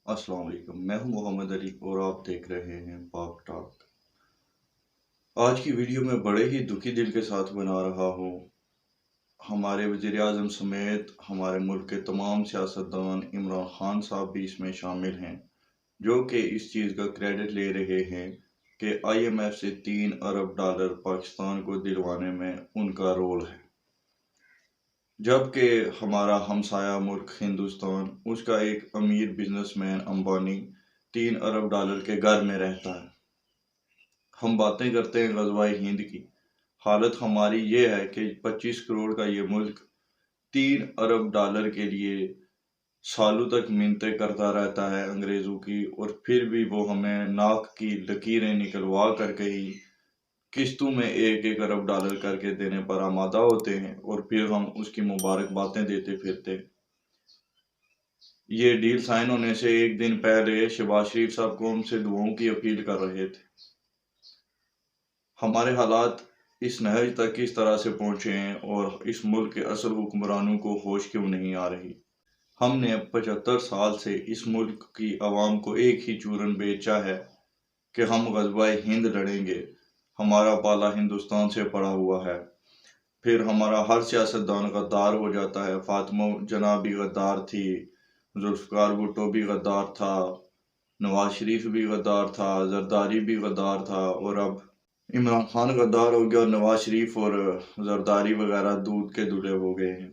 अस्सलाम वालेकुम। मैं हूं मोहम्मद अली और आप देख रहे हैं पाक टॉक। आज की वीडियो में बड़े ही दुखी दिल के साथ बना रहा हूं। हमारे वज़ीर आज़म समेत हमारे मुल्क के तमाम सियासतदान इमरान खान साहब भी इसमें शामिल हैं, जो कि इस चीज़ का क्रेडिट ले रहे हैं कि IMF से $3 अरब पाकिस्तान को दिलवाने में उनका रोल है। जबकि हमारा हमसाया मुल्क हिंदुस्तान, उसका एक अमीर बिजनेसमैन अंबानी $3 अरब के घर में रहता है। हम बातें करते हैं ग़ज़वाए हिंद की। हालत हमारी ये है कि 25 करोड़ का ये मुल्क $3 अरब के लिए सालों तक मिन्नतें करता रहता है अंग्रेज़ों की, और फिर भी वो हमें नाक की लकीरें निकलवा करके ही किस्तों में $1-1 अरब करके देने पर आमादा होते हैं, और फिर हम उसकी मुबारकबादें देते फिरते हैं। ये डील साइन होने से एक दिन पहले शहबाज शरीफ साहब को हमसे दुआओं की अपील कर रहे थे। हमारे हालात इस नहज तक किस तरह से पहुंचे हैं और इस मुल्क के असल हुक्मरानों को होश क्यों नहीं आ रही। हमने 75 साल से इस मुल्क की आवाम को एक ही चूरन बेचा है कि हम ग़ज़वाए हिंद लड़ेंगे, हमारा पाला हिंदुस्तान से पड़ा हुआ है। फिर हमारा हर सियासतदान गद्दार हो जाता है। फातिमा जना भी गद्दार थी, जुल्फ़िकार भुट्टो भी गद्दार था, नवाज शरीफ भी गद्दार था, जरदारी भी गद्दार था, और अब इमरान खान गद्दार हो गया और नवाज शरीफ और जरदारी वगैरह दूध के दूल्हे हो गए हैं।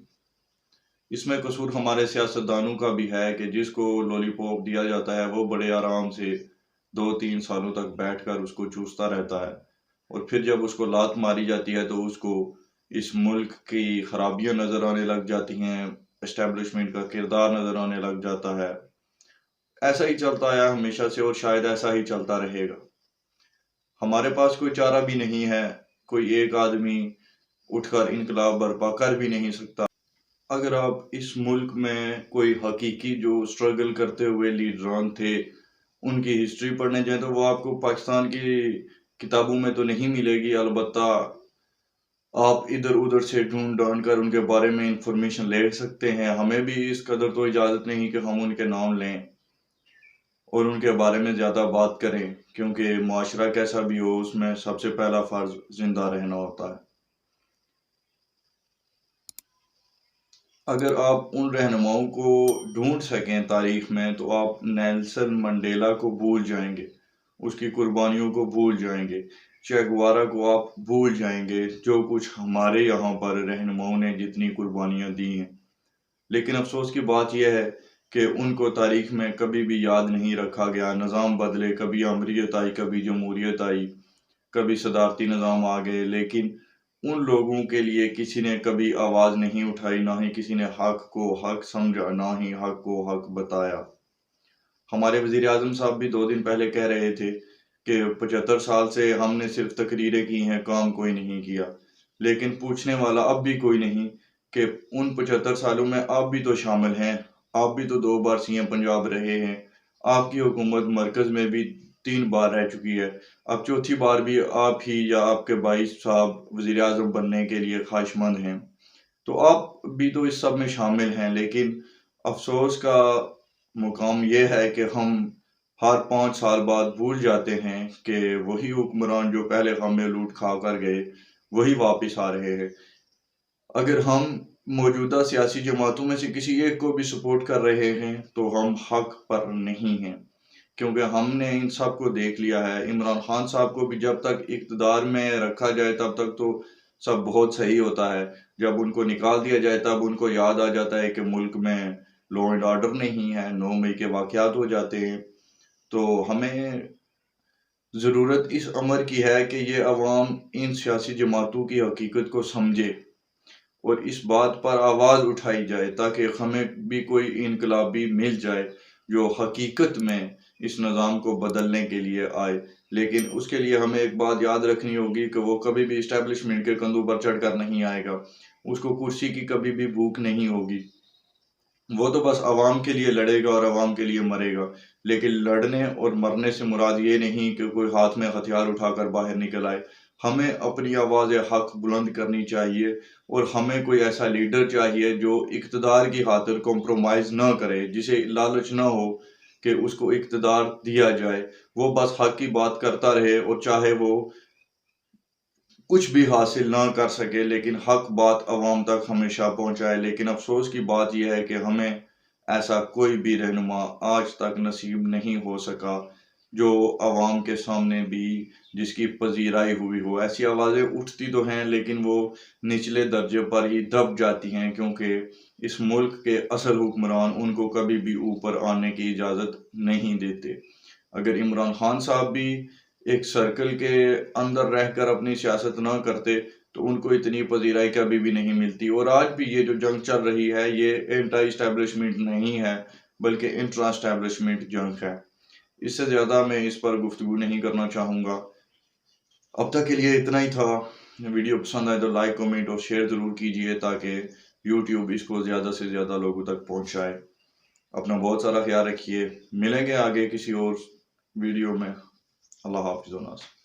इसमें कसूर हमारे सियासतदानों का भी है कि जिसको लॉलीपॉप दिया जाता है वो बड़े आराम से 2-3 सालों तक बैठकर उसको चूसता रहता है, और फिर जब उसको लात मारी जाती है तो उसको इस मुल्क की खराबियां नज़र आने लग जाती हैं, एस्टेब्लिशमेंट का किरदार नज़र आने लग जाता है। ऐसा ही चलता आया हमेशा से और शायद ऐसा ही चलता रहेगा। हमारे पास कोई चारा भी नहीं है, कोई एक आदमी उठकर इनकलाब बर्पा कर भी नहीं सकता। अगर आप इस मुल्क में कोई हकीकी जो स्ट्रगल करते हुए लीडरान थे उनकी हिस्ट्री पढ़ने जाएं तो वो आपको पाकिस्तान की किताबों में तो नहीं मिलेगी। अलबत्ता आप इधर उधर से ढूंढ ढांड कर उनके बारे में इंफॉर्मेशन ले सकते हैं। हमें भी इस कदर तो इजाज़त नहीं कि हम उनके नाम लें और उनके बारे में ज़्यादा बात करें, क्योंकि मुआशरा कैसा भी हो उसमें सबसे पहला फ़र्ज़ ज़िंदा रहना होता है। अगर आप उन रहनुमाओं को ढूंढ सकें तारीख में तो आप नेल्सन मंडेला को भूल जाएंगे, उसकी कुर्बानियों को भूल जाएंगे, चे गुवेरा को आप भूल जाएंगे, जो कुछ हमारे यहाँ पर रहनुमाओं ने जितनी कुर्बानियाँ दी हैं। लेकिन अफसोस की बात यह है कि उनको तारीख में कभी भी याद नहीं रखा गया। निज़ाम बदले, कभी अमरीत आई, कभी जमहूरियत आई, कभी सदारती निज़ाम आ गए, लेकिन उन लोगों के लिए किसी ने कभी आवाज़ नहीं उठाई, ना ही किसी ने हक को हक समझा, ना ही हक को हक बताया। हमारे वज़ीर आज़म साहब भी 2 दिन पहले कह रहे थे कि 75 साल से हमने सिर्फ तकरीरें की हैं, काम कोई नहीं किया। लेकिन पूछने वाला अब भी कोई नहीं कि उन 75 सालों में आप भी तो शामिल हैं। आप भी तो 2 बार CM पंजाब रहे हैं। आपकी हुकूमत मरकज़ में भी 3 बार रह चुकी है। अब चौथी बार भी आप ही या आपके भाई साहब वज़ीर आज़म बनने के लिए ख्वाहिशमंद हैं। तो आप भी तो इस सब में शामिल हैं। लेकिन अफ़सोस का मुकाम ये है कि हम हर 5 साल बाद भूल जाते हैं कि वही हुक्मरान जो पहले हमें लूट खा कर गए, वही वापस आ रहे हैं। अगर हम मौजूदा सियासी जमातों में से किसी एक को भी सपोर्ट कर रहे हैं तो हम हक पर नहीं हैं, क्योंकि हमने इन सब को देख लिया है। इमरान खान साहब को भी जब तक इक़्तिदार में रखा जाए तब तक तो सब बहुत सही होता है। जब उनको निकाल दिया जाए तब उनको याद आ जाता है कि मुल्क में लॉ एंड ऑर्डर नहीं है, 9 मई के वाक़यात हो जाते हैं। तो हमें ज़रूरत इस अमर की है कि ये अवाम इन सियासी जमातों की हकीकत को समझे और इस बात पर आवाज़ उठाई जाए ताकि हमें भी कोई इनकलाबी मिल जाए जो हकीकत में इस निज़ाम को बदलने के लिए आए। लेकिन उसके लिए हमें एक बात याद रखनी होगी कि वो कभी भी इस्टेब्लिशमेंट के कंधों पर चढ़कर नहीं आएगा। उसको कुर्सी की कभी भी भूख नहीं होगी। वो तो बस आवाम के लिए लड़ेगा और आवाम के लिए मरेगा। लेकिन लड़ने और मरने से मुराद ये नहीं कि कोई हाथ में हथियार उठाकर बाहर निकल आए। हमें अपनी आवाज़ हक बुलंद करनी चाहिए और हमें कोई ऐसा लीडर चाहिए जो इक़्तिदार की खातिर कॉम्प्रोमाइज़ ना करे, जिसे लालच ना हो کہ اس کو اقتدار دیا جائے، وہ بس حق کی بات کرتا رہے اور چاہے وہ کچھ بھی حاصل نہ کر سکے لیکن حق بات عوام تک ہمیشہ پہنچائے۔ لیکن افسوس کی بات یہ ہے کہ ہمیں ایسا کوئی بھی رہنما آج تک نصیب نہیں ہو سکا جو عوام کے سامنے بھی جس کی پذیرائی ہوئی ہو۔ ایسی آوازیں اٹھتی تو ہیں لیکن وہ نچلے درجے پر ہی دب جاتی ہیں، کیونکہ اس ملک کے اصل حکمران ان کو کبھی بھی اوپر آنے کی اجازت نہیں دیتے۔ اگر عمران خان صاحب بھی ایک سرکل کے اندر رہ کر اپنی سیاست نہ کرتے تو ان کو اتنی پذیرائی کبھی بھی نہیں ملتی۔ اور آج بھی یہ جو جنگ چل رہی ہے یہ انٹا اسٹیبلشمنٹ نہیں ہے بلکہ انٹرا اسٹیبلشمنٹ جنگ ہے۔ اس سے زیادہ میں اس پر گفتگو نہیں کرنا چاہوں گا۔ اب تک کے لیے اتنا ہی تھا۔ ویڈیو پسند آئے تو لائک، کمنٹ اور شیئر ضرور کیجیے تاکہ یوٹیوب اس کو زیادہ سے زیادہ لوگوں تک پہنچائے۔ اپنا بہت سارا خیال رکھیے، ملیں گے آگے کسی اور ویڈیو میں۔ اللہ حافظ و ناصر۔